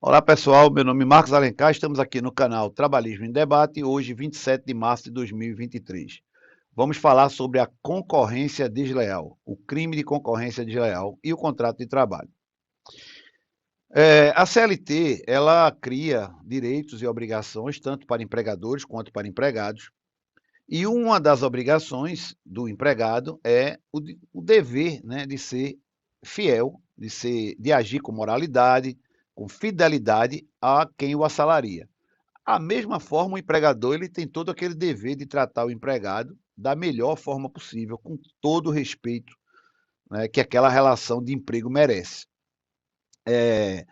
Olá pessoal, meu nome é Marcos Alencar, estamos aqui no canal Trabalhismo em Debate, hoje 27 de março de 2023. Vamos falar sobre a concorrência desleal, o crime de concorrência desleal e o contrato de trabalho. A CLT, ela cria direitos e obrigações tanto para empregadores quanto para empregados, e uma das obrigações do empregado é o dever, né, de ser fiel, de agir com moralidade, com fidelidade a quem o assalaria. A mesma forma, o empregador ele tem todo aquele dever de tratar o empregado da melhor forma possível, com todo o respeito, né, que aquela relação de emprego merece. É,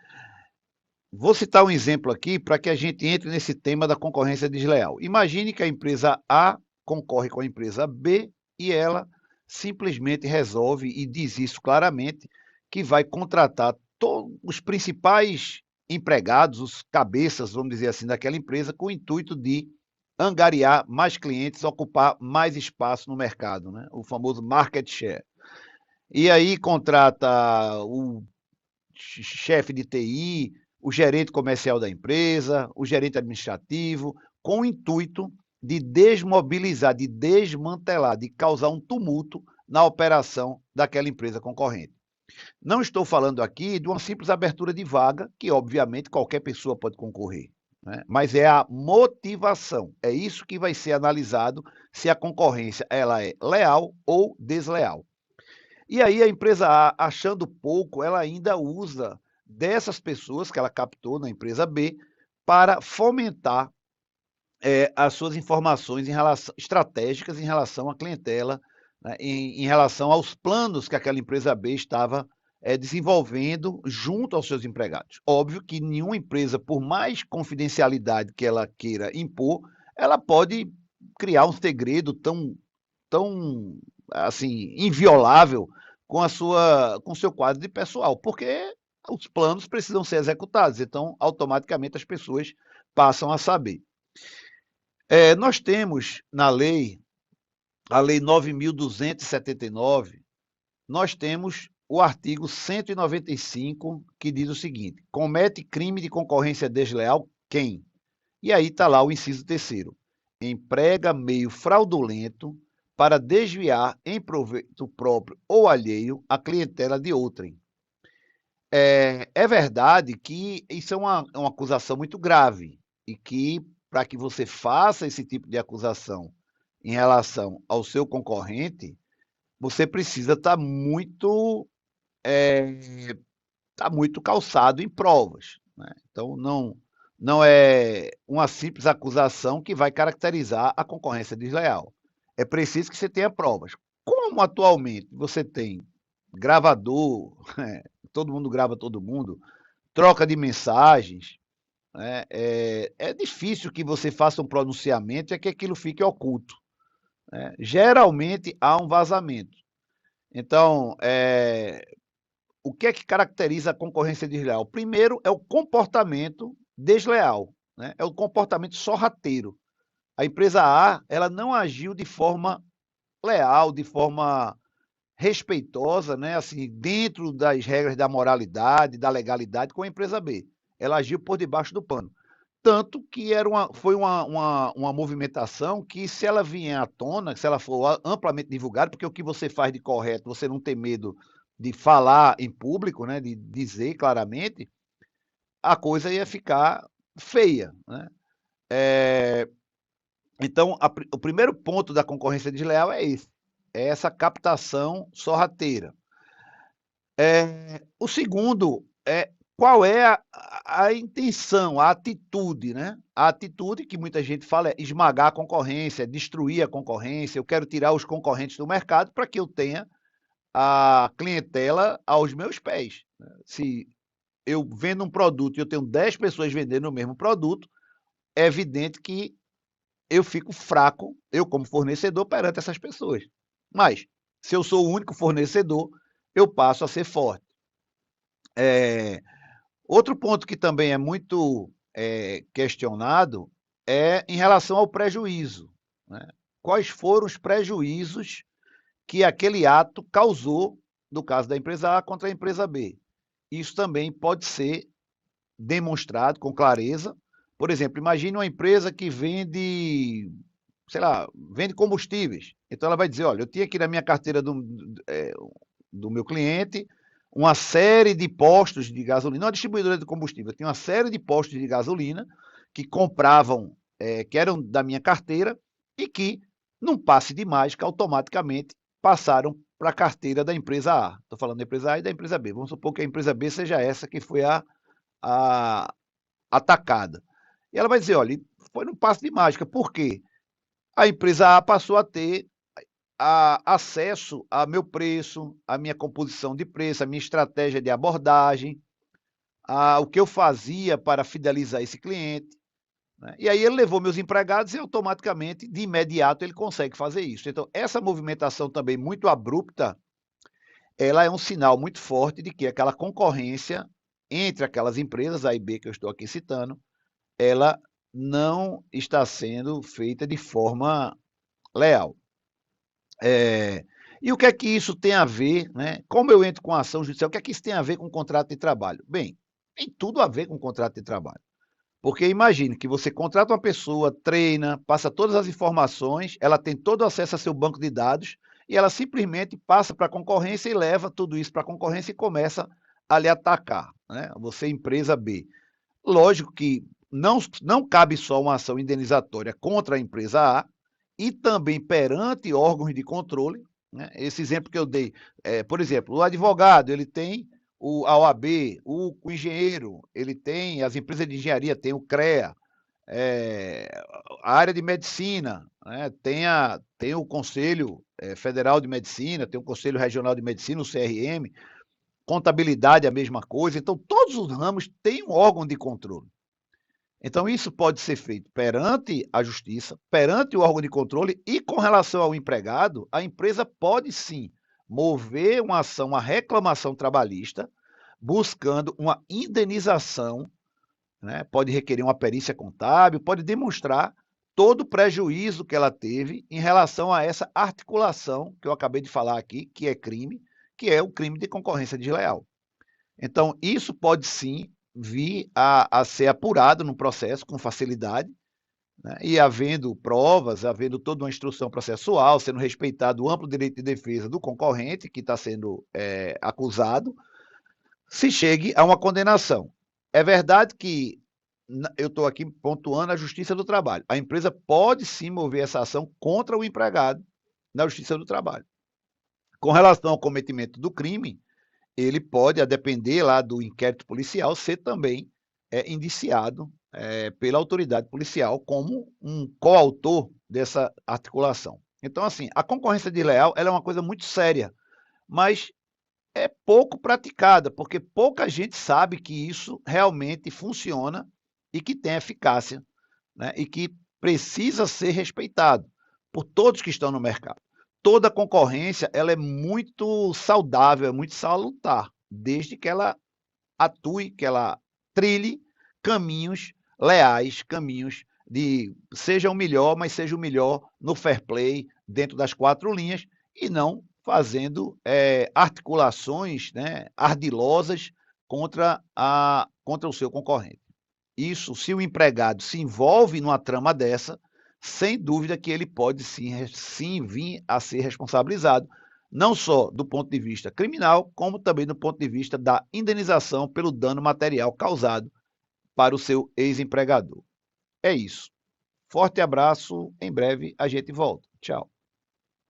Vou citar um exemplo aqui para que a gente entre nesse tema da concorrência desleal. Imagine que a empresa A concorre com a empresa B e ela simplesmente resolve e diz isso claramente que vai contratar todos os principais empregados, os cabeças, vamos dizer assim, daquela empresa, com o intuito de angariar mais clientes, ocupar mais espaço no mercado, né? O famoso market share. E aí contrata o chefe de TI, o gerente comercial da empresa, o gerente administrativo, com o intuito de desmobilizar, de desmantelar, de causar um tumulto na operação daquela empresa concorrente. Não estou falando aqui de uma simples abertura de vaga, que obviamente qualquer pessoa pode concorrer, né? Mas é a motivação, é isso que vai ser analisado se a concorrência ela é leal ou desleal. E aí a empresa A, achando pouco, ela ainda usa dessas pessoas que ela captou na empresa B para fomentar as suas informações estratégicas em relação à clientela, né, em relação aos planos que aquela empresa B estava desenvolvendo junto aos seus empregados. Óbvio que nenhuma empresa, por mais confidencialidade que ela queira impor, ela pode criar um segredo tão assim inviolável com o seu quadro de pessoal, porque os planos precisam ser executados, então automaticamente as pessoas passam a saber. Nós temos na lei, a lei 9.279, nós temos o artigo 195 que diz o seguinte: comete crime de concorrência desleal quem? E aí está lá o inciso terceiro: emprega meio fraudulento para desviar em proveito próprio ou alheio a clientela de outrem. É verdade que isso é uma acusação muito grave e que, para que você faça esse tipo de acusação em relação ao seu concorrente, você precisa tá muito calçado em provas, né? Então, não é uma simples acusação que vai caracterizar a concorrência desleal. É preciso que você tenha provas. Como atualmente você tem gravador, todo mundo grava todo mundo, troca de mensagens, né? É difícil que você faça um pronunciamento e que aquilo fique oculto, né? Geralmente há um vazamento. Então, o que é que caracteriza a concorrência desleal? Primeiro é o comportamento desleal, né? É o comportamento sorrateiro. A empresa A, ela não agiu de forma leal, de forma respeitosa, né? Assim, dentro das regras da moralidade, da legalidade, com a empresa B. Ela agiu por debaixo do pano. Tanto que foi uma movimentação que, se ela vier à tona, se ela for amplamente divulgada, porque o que você faz de correto, você não tem medo de falar em público, né, de dizer claramente, a coisa ia ficar feia, né? É, então, o primeiro ponto da concorrência desleal é esse, é essa captação sorrateira. O segundo é qual é a intenção, a atitude, né? A atitude que muita gente fala é esmagar a concorrência, destruir a concorrência. Eu quero tirar os concorrentes do mercado para que eu tenha a clientela aos meus pés, né? Se eu vendo um produto e eu tenho 10 pessoas vendendo o mesmo produto, é evidente que eu fico fraco, eu como fornecedor, perante essas pessoas. Mas, se eu sou o único fornecedor, eu passo a ser forte. É, Outro ponto que também é muito questionado é em relação ao prejuízo, né? Quais foram os prejuízos que aquele ato causou, no caso da empresa A contra a empresa B? Isso também pode ser demonstrado com clareza. Por exemplo, imagine uma empresa que vende, sei lá, vende combustíveis. Então ela vai dizer, olha, eu tinha aqui na minha carteira do meu cliente uma série de postos de gasolina, uma distribuidora de combustível, tinha uma série de postos de gasolina que compravam, que eram da minha carteira e que, num passe de mágica, automaticamente passaram para a carteira da empresa A. Estou falando da empresa A e da empresa B. Vamos supor que a empresa B seja essa que foi a atacada. E ela vai dizer, olha, foi num passe de mágica. Por quê? A empresa A passou a ter acesso a meu preço, a minha composição de preço, a minha estratégia de abordagem, o que eu fazia para fidelizar esse cliente. Né? E aí ele levou meus empregados e automaticamente, de imediato, ele consegue fazer isso. Então, essa movimentação também muito abrupta, ela é um sinal muito forte de que aquela concorrência entre aquelas empresas, A e B que eu estou aqui citando, ela não está sendo feita de forma leal. E o que é que isso tem a ver, né? Como eu entro com a ação judicial, o que é que isso tem a ver com o contrato de trabalho? Bem, tem tudo a ver com o contrato de trabalho. Porque imagine que você contrata uma pessoa, treina, passa todas as informações, ela tem todo acesso a seu banco de dados e ela simplesmente passa para a concorrência e leva tudo isso para a concorrência e começa a lhe atacar, né? Você, empresa B. Lógico que não cabe só uma ação indenizatória contra a empresa A e também perante órgãos de controle. Né? Esse exemplo que eu dei, por exemplo, o advogado, ele tem a OAB, o engenheiro, ele tem, as empresas de engenharia tem o CREA, a área de medicina, né? Tem o Conselho Federal de Medicina, tem o Conselho Regional de Medicina, o CRM, contabilidade é a mesma coisa, então todos os ramos têm um órgão de controle. Então isso pode ser feito perante a justiça, perante o órgão de controle e com relação ao empregado, a empresa pode sim mover uma ação, uma reclamação trabalhista, buscando uma indenização, né? Pode requerer uma perícia contábil, pode demonstrar todo o prejuízo que ela teve em relação a essa articulação que eu acabei de falar aqui, que é crime, que é o crime de concorrência desleal. Então, isso pode sim vir a ser apurado no processo com facilidade, né? E havendo provas, havendo toda uma instrução processual, sendo respeitado o amplo direito de defesa do concorrente que está sendo acusado, se chegue a uma condenação. É verdade que eu estou aqui pontuando a Justiça do Trabalho. A empresa pode sim mover essa ação contra o empregado na Justiça do Trabalho. Com relação ao cometimento do crime, ele pode, a depender lá do inquérito policial, ser também indiciado pela autoridade policial como um coautor dessa articulação. Então, assim, a concorrência desleal ela é uma coisa muito séria, mas é pouco praticada, porque pouca gente sabe que isso realmente funciona e que tem eficácia, né? E que precisa ser respeitado por todos que estão no mercado. Toda concorrência ela é muito saudável, é muito salutar, desde que ela atue, que ela trilhe caminhos leais, caminhos de seja o melhor, mas seja o melhor no fair play, dentro das quatro linhas, e não fazendo articulações, né, ardilosas contra o seu concorrente. Isso, se o empregado se envolve numa trama dessa, sem dúvida que ele pode sim vir a ser responsabilizado, não só do ponto de vista criminal, como também do ponto de vista da indenização pelo dano material causado para o seu ex-empregador. É isso. Forte abraço, em breve a gente volta. Tchau.